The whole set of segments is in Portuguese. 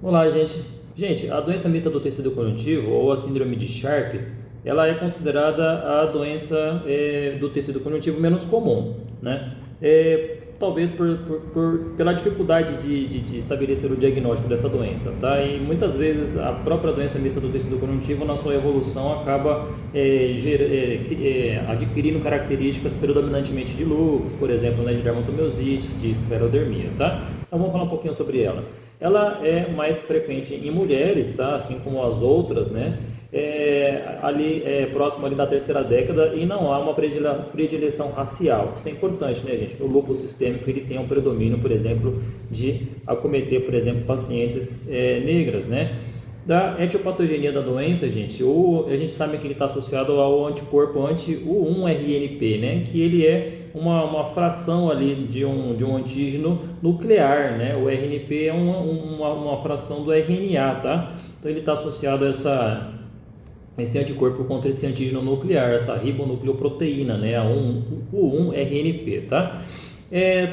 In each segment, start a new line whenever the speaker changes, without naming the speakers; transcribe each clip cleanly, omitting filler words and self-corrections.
Olá, gente. Gente, a doença mista do tecido conjuntivo, ou a síndrome de Sharp, ela é considerada a doença do tecido conjuntivo menos comum, né? Talvez pela dificuldade de estabelecer o diagnóstico dessa doença, tá? E muitas vezes a própria doença mista do tecido conjuntivo, na sua evolução, acaba adquirindo características predominantemente de lúpus, por exemplo, né, de dermatomiosite, de esclerodermia, tá? Então vamos falar um pouquinho sobre ela. Ela é mais frequente em mulheres, tá? Assim como as outras, né? Próximo ali da terceira década, e não há uma predileção racial. Isso é importante, né, gente? O lúpus sistêmico ele tem um predomínio, por exemplo, de acometer, por exemplo, pacientes negras, né? Da etiopatogenia da doença, gente, a gente sabe que ele está associado ao anticorpo anti-U1-RNP, né? Que ele é uma fração ali de um antígeno nuclear, né? O RNP é uma fração do RNA, tá? Então ele está associado a esse anticorpo contra esse antígeno nuclear, essa ribonucleoproteína, né? O 1-RNP, tá?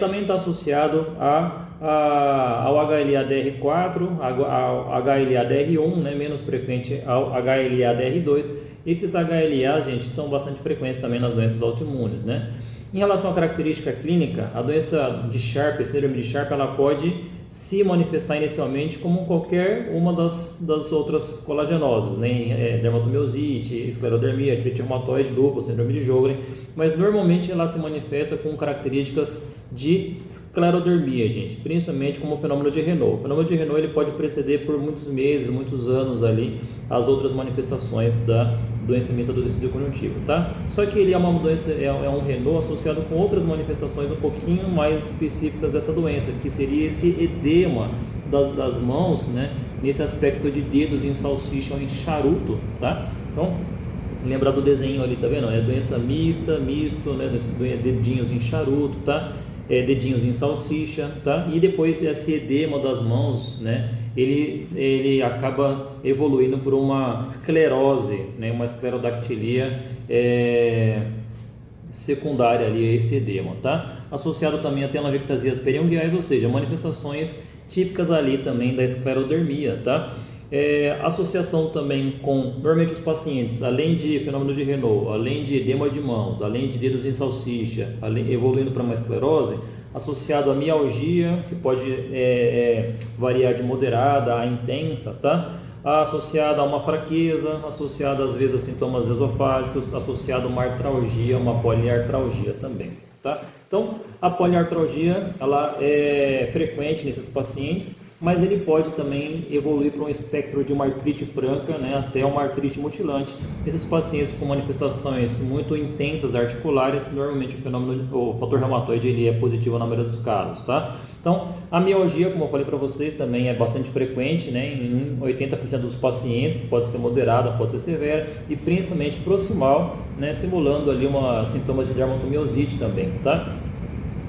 Também está associado ao HLA-DR4, ao HLA-DR1, né? Menos frequente ao HLA-DR2. Esses HLA, gente, são bastante frequentes também nas doenças autoimunes, né? Em relação à característica clínica, a doença de Sharp, a síndrome de Sharp, ela pode se manifestar inicialmente como qualquer uma das outras colagenoses, né? Dermatomiosite, esclerodermia, artrite reumatoide, lúpus, síndrome de Sjögren, mas normalmente ela se manifesta com características de esclerodermia, gente, principalmente como o fenômeno de Renault. O fenômeno de Renault ele pode preceder por muitos meses, muitos anos ali as outras manifestações da doença mista do tecido conjuntivo, tá? Só que ele é uma doença, um Renault associado com outras manifestações um pouquinho mais específicas dessa doença, que seria esse edema das mãos, né? Nesse aspecto de dedos em salsicha ou em charuto, tá? Então, lembrar do desenho ali, tá vendo? É doença mista, misto, né? Dedinhos em charuto, tá? Dedinhos em salsicha, tá? E depois esse edema das mãos, né? Ele acaba evoluindo por uma esclerose, né? Uma esclerodactilia secundária ali a esse edema, tá? Associado também a telangiectasias periunguais, ou seja, manifestações típicas ali também da esclerodermia, tá? Associação também com, normalmente os pacientes, além de fenômenos de Renault, além de edema de mãos, além de dedos em salsicha, evoluindo para uma esclerose, associado a mialgia, que pode variar de moderada a intensa, tá? Associada a uma fraqueza, associada às vezes a sintomas esofágicos, associado a uma artralgia, uma poliartralgia também, tá? Então, a poliartralgia, ela é frequente nesses pacientes, mas ele pode também evoluir para um espectro de uma artrite franca, né, até uma artrite mutilante. Esses pacientes com manifestações muito intensas articulares, normalmente o fator reumatoide ele é positivo na maioria dos casos, tá? Então, a mialgia, como eu falei para vocês, também é bastante frequente, né, em 80% dos pacientes, pode ser moderada, pode ser severa, e principalmente proximal, né, simulando ali sintomas de dermatomiosite também, tá?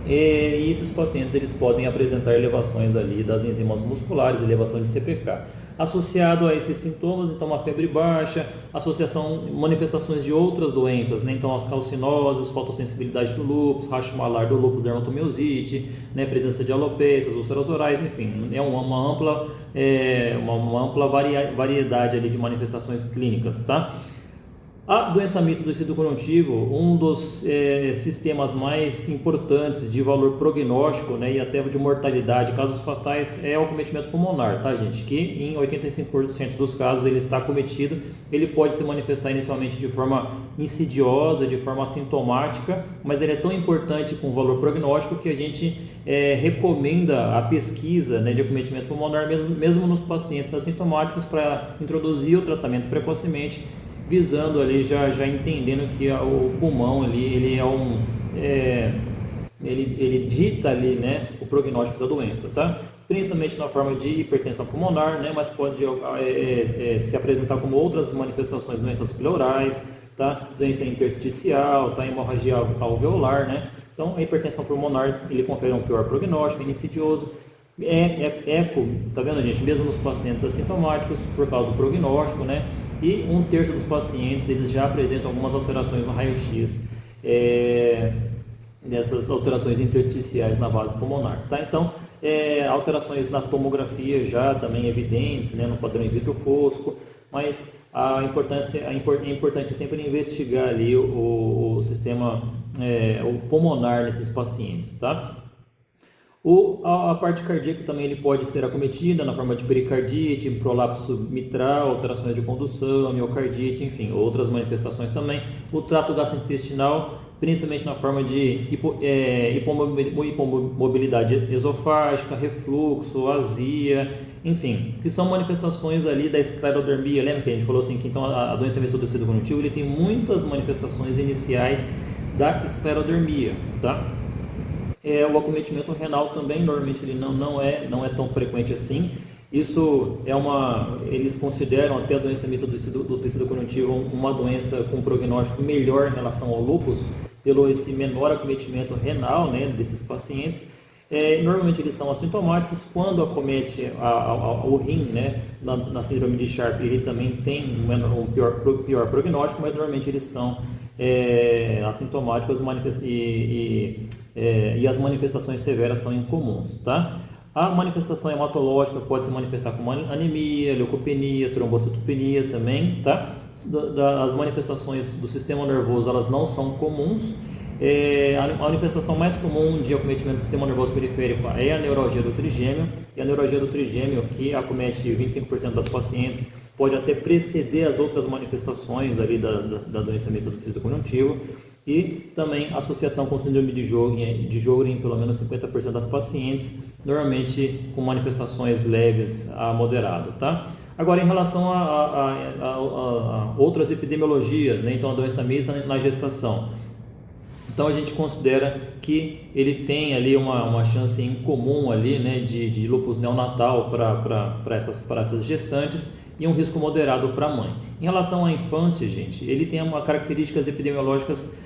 E esses pacientes eles podem apresentar elevações ali das enzimas musculares, elevação de CPK. Associado a esses sintomas, então uma febre baixa, manifestações de outras doenças, né? Então as calcinoses, fotossensibilidade do lúpus, racho malar do lúpus, dermatomiosite, né? Presença de alopecias, úlceras orais, enfim, é uma ampla variedade ali de manifestações clínicas, tá? A doença mista do tecido conjuntivo, um dos sistemas mais importantes de valor prognóstico, né, e até de mortalidade, casos fatais, é o acometimento pulmonar, tá, gente? Que em 85% dos casos ele está acometido, ele pode se manifestar inicialmente de forma insidiosa, de forma assintomática, mas ele é tão importante com valor prognóstico que a gente recomenda a pesquisa, né, de acometimento pulmonar mesmo nos pacientes assintomáticos para introduzir o tratamento precocemente, visando ali já entendendo que o pulmão ali ele dita ali, né, o prognóstico da doença, tá? Principalmente na forma de hipertensão pulmonar, né, mas pode se apresentar como outras manifestações, doenças pleurais, tá? Doença intersticial, tá? Hemorragia alveolar, né? Então a hipertensão pulmonar ele confere um pior prognóstico, é insidioso. Eco, tá vendo, gente? Mesmo nos pacientes assintomáticos, por causa do prognóstico, né? E um terço dos pacientes eles já apresentam algumas alterações no raio-x, dessas alterações intersticiais na base pulmonar, tá? Então, alterações na tomografia já também evidentes, né, no padrão in vitro fosco, mas é importante sempre investigar ali o sistema o pulmonar nesses pacientes, tá? A parte cardíaca também ele pode ser acometida na forma de pericardite, prolapso mitral, alterações de condução, miocardite, enfim, outras manifestações também. O trato gastrointestinal, principalmente na forma de hipomobilidade esofágica, refluxo, azia, enfim, que são manifestações ali da esclerodermia. Lembra que a gente falou assim que então a doença do tecido conjuntivo ele tem muitas manifestações iniciais da esclerodermia, tá? O acometimento renal também normalmente ele não é tão frequente assim. Isso eles consideram até a doença mista do tecido conjuntivo uma doença com prognóstico melhor em relação ao lúpus, pelo esse menor acometimento renal, né, desses pacientes. Normalmente eles são assintomáticos. Quando acomete o rim, né, na síndrome de Sharp, ele também tem um pior prognóstico, mas normalmente eles são assintomáticos e as manifestações severas são incomuns, tá? A manifestação hematológica pode se manifestar como anemia, leucopenia, trombocitopenia também, tá? As manifestações do sistema nervoso, elas não são comuns. A manifestação mais comum de acometimento do sistema nervoso periférico é a neuralgia do trigêmeo, e a neuralgia do trigêmeo, que acomete 25% das pacientes, pode até preceder as outras manifestações ali da doença mista do tecido conjuntivo, e também associação com síndrome de Sjögren em pelo menos 50% das pacientes, normalmente com manifestações leves a moderado, tá? Agora, em relação a outras epidemiologias, né? Então a doença mista na gestação. Então a gente considera que ele tem ali uma chance incomum ali, né, de lúpus neonatal para essas gestantes e um risco moderado para a mãe. Em relação à infância, gente, ele tem características epidemiológicas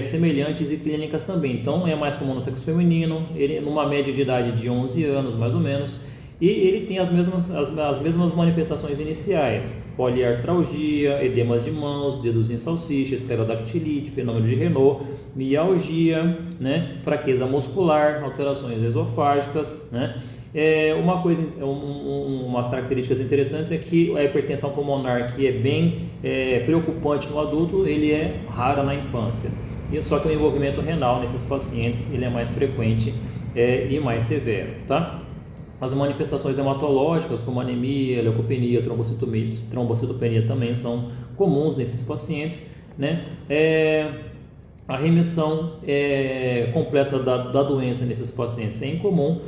semelhantes e clínicas também. Então é mais comum no sexo feminino, ele numa média de idade de 11 anos mais ou menos, e ele tem as mesmas manifestações iniciais: poliartralgia, edemas de mãos, dedos em salsicha, esclerodactilite, fenômeno de Renault, mialgia, né, fraqueza muscular, alterações esofágicas, né. Umas características interessantes é que a hipertensão pulmonar, que é bem preocupante no adulto, ele é rara na infância. Só que o envolvimento renal nesses pacientes ele é mais frequente e mais severo, tá? As manifestações hematológicas, como anemia, leucopenia, trombocitopenia também são comuns nesses pacientes, né? A remissão completa da doença nesses pacientes é incomum,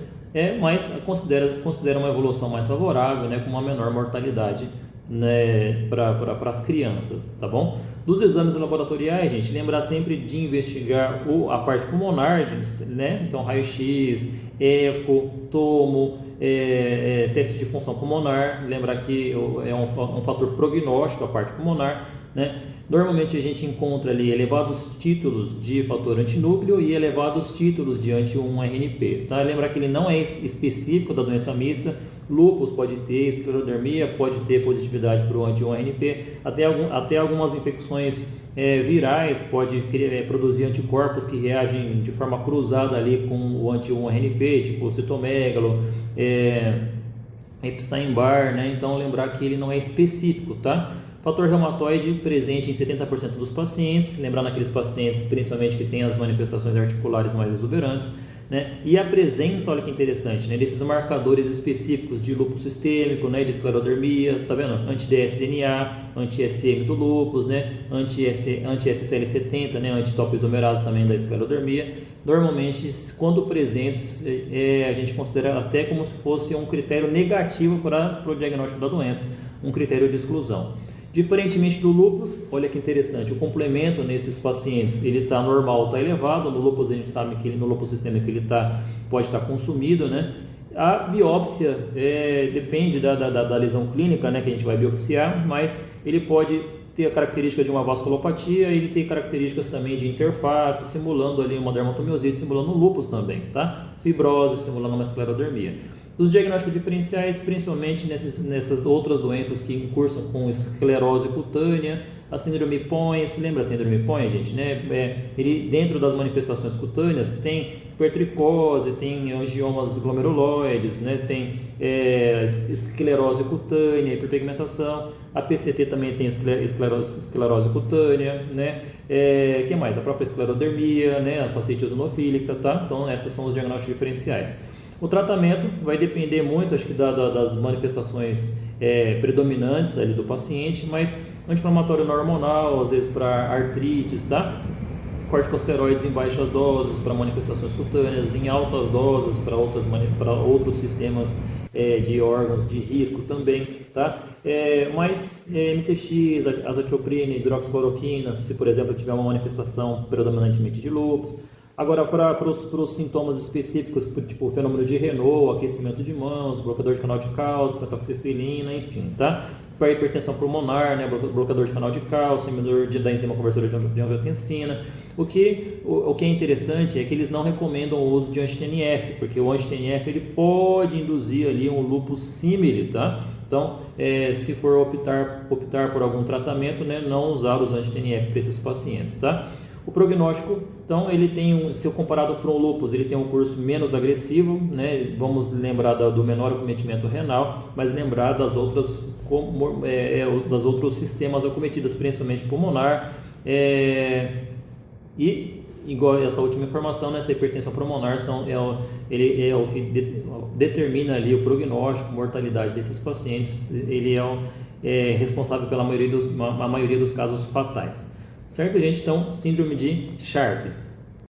mas considera uma evolução mais favorável, né, com uma menor mortalidade, né, para as crianças, tá bom? Dos exames laboratoriais, gente, lembrar sempre de investigar a parte pulmonar, né? Então raio-x, eco, tomo, teste de função pulmonar. Lembrar que é um fator prognóstico a parte pulmonar, né? Normalmente a gente encontra ali elevados títulos de fator antinúcleo e elevados títulos de anti-1-RNP, tá? Lembrar que ele não é específico da doença mista. Lúpus pode ter, esclerodermia pode ter positividade para o anti-1-RNP, até algumas infecções virais pode produzir anticorpos que reagem de forma cruzada ali com o anti-1-RNP, tipo o citomegalo, Epstein-Barr, né? Então lembrar que ele não é específico, tá? Fator reumatoide presente em 70% dos pacientes, lembrar naqueles pacientes principalmente que têm as manifestações articulares mais exuberantes, né? E a presença, olha que interessante, né, desses marcadores específicos de lúpus sistêmico, né, de esclerodermia, tá vendo? Anti-dsDNA, anti-SM do lúpus, né, anti-SCL70, né, anti-topoisomerase também da esclerodermia. Normalmente, quando presentes, a gente considera até como se fosse um critério negativo para o diagnóstico da doença, um critério de exclusão. Diferentemente do lúpus, olha que interessante, o complemento nesses pacientes, ele está normal, está elevado. No lúpus a gente sabe que no lúpus sistêmico ele pode estar consumido, né? A biópsia depende da lesão clínica, né, que a gente vai biopsiar, mas ele pode ter a característica de uma vasculopatia, ele tem características também de interface, simulando ali uma dermatomiosite, simulando um lúpus também, tá? Fibrose, simulando uma esclerodermia. Os diagnósticos diferenciais, principalmente nessas outras doenças que cursam com esclerose cutânea, a síndrome PONH, se lembra a síndrome PONH, gente, né? Ele, dentro das manifestações cutâneas, tem hipertricose, tem angiomas glomeruloides, né? Tem esclerose cutânea, hiperpigmentação. A PCT também tem esclerose cutânea, né? Que mais? A própria esclerodermia, né? A fasciite eosinofílica, tá? Então, esses são os diagnósticos diferenciais. O tratamento vai depender muito, acho que das manifestações predominantes ali do paciente, mas anti-inflamatório não hormonal, às vezes para artrites, tá? Corticosteroides em baixas doses para manifestações cutâneas, em altas doses para outros sistemas de órgãos de risco também, tá? Mas MTX, azatioprina, hidroxicloroquina, se por exemplo tiver uma manifestação predominantemente de lúpus. Agora, para os sintomas específicos, tipo fenômeno de Renault, aquecimento de mãos, bloqueador de canal de cálcio, pentaoxifilina, enfim, tá? Para hipertensão pulmonar, né, bloqueador de canal de cálcio, inibidor da enzima conversora de angiotensina. O que é interessante é que eles não recomendam o uso de anti-TNF, porque o anti-TNF ele pode induzir ali um lúpus símile, tá? Então, se for optar por algum tratamento, né, não usar os anti-TNF para esses pacientes, tá? O prognóstico, então, ele tem se comparado para o lúpus, ele tem um curso menos agressivo, né? Vamos lembrar do menor acometimento renal, mas lembrar das outros sistemas acometidos, principalmente pulmonar, e igual essa última informação, né, essa hipertensão pulmonar ele é o que determina ali o prognóstico, mortalidade desses pacientes, ele é responsável pela maioria dos casos fatais. Certo, gente? Então, síndrome de Sharp.